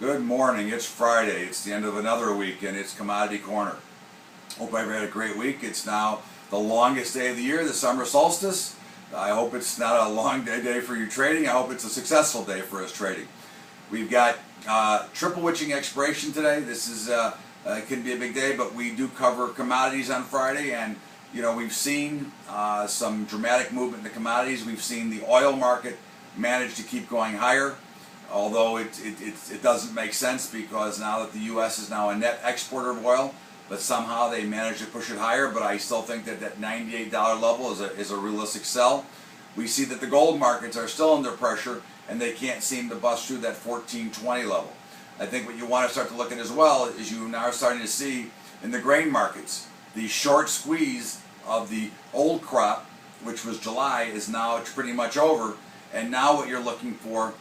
Good morning. It's Friday. It's the end of another week, and it's Commodity Corner. Hope everybody had a great week. It's now the longest day of the year, the summer solstice. I hope it's not a long day for you trading. I hope it's a successful day for us trading. We've got triple witching expiration today. This is can be a big day, but we do cover commodities on Friday, and we've seen some dramatic movement in the commodities. We've seen the oil market manage to keep going higher, although it doesn't make sense because now that the U.S. is now a net exporter of oil, but somehow they managed to push it higher. But I still think that that $98 level is a realistic sell. We see that the gold markets are still under pressure, and they can't seem to bust through that 1420 level. I think what you want to start to look at as well is you now are starting to see in the grain markets, the short squeeze of the old crop, which was July, is now pretty much over. And now what you're looking for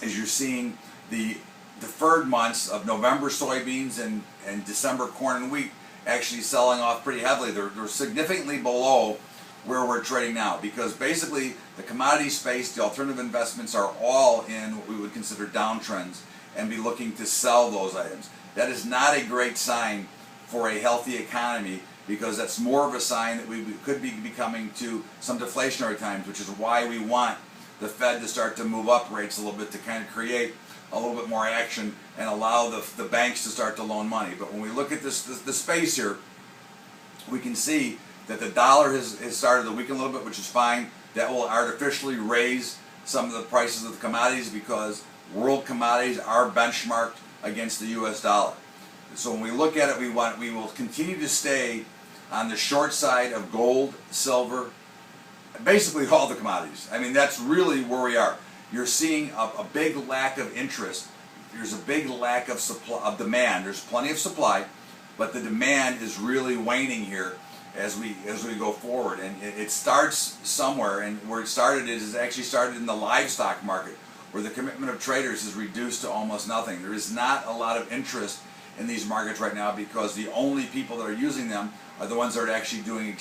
is you're seeing the deferred months of November soybeans and December corn and wheat actually selling off pretty heavily. They're significantly below where we're trading now, because basically the commodity space, the alternative investments are all in what we would consider downtrends and be looking to sell those items. That is not a great sign for a healthy economy, because that's more of a sign that we could be coming to some deflationary times, which is why we want the Fed to start to move up rates a little bit to kind of create a little bit more action and allow the banks to start to loan money. But when we look at the space here, we can see that the dollar has started to weaken a little bit, which is fine. That will artificially raise some of the prices of the commodities because world commodities are benchmarked against the U.S. dollar. So when we look at it, we will continue to stay on the short side of gold, silver, basically all the commodities. I mean, that's really where we are. You're seeing a big lack of interest. There's a big lack of demand. There's plenty of supply, but the demand is really waning here as we go forward. And it starts somewhere, and where it started is actually started in the livestock market, where the commitment of traders is reduced to almost nothing. There is not a lot of interest in these markets right now because the only people that are using them are the ones that are actually doing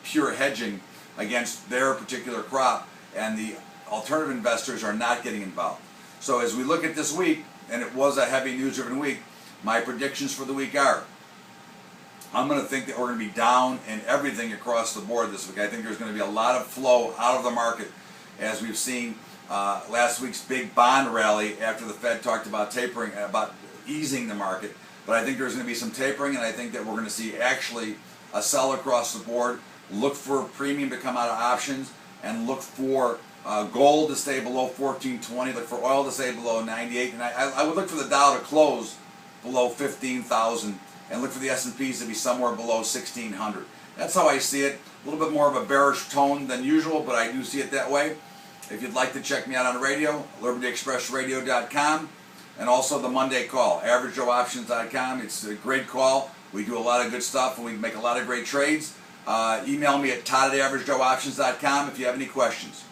pure hedging against their particular crop, and the alternative investors are not getting involved. So as we look at this week, and it was a heavy news-driven week, my predictions for the week are, I'm going to think that we're going to be down in everything across the board this week. I think there's going to be a lot of flow out of the market, as we've seen last week's big bond rally after the Fed talked about tapering, about easing the market. But I think there's going to be some tapering, and I think that we're going to see actually a sell across the board. Look for premium to come out of options, and look for gold to stay below 1420. Look for oil to stay below 98, and I would look for the Dow to close below 15,000, and look for the S&Ps to be somewhere below 1600. That's how I see it. A little bit more of a bearish tone than usual, but I do see it that way. If you'd like to check me out on the radio, libertyexpressradio.com, and also the Monday call, averagejoeoptions.com. It's a great call. We do a lot of good stuff, and we make a lot of great trades. Email me at todd@averagejoeoptions.com if you have any questions.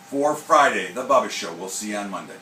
For Friday, the Bubba Show. We'll see you on Monday.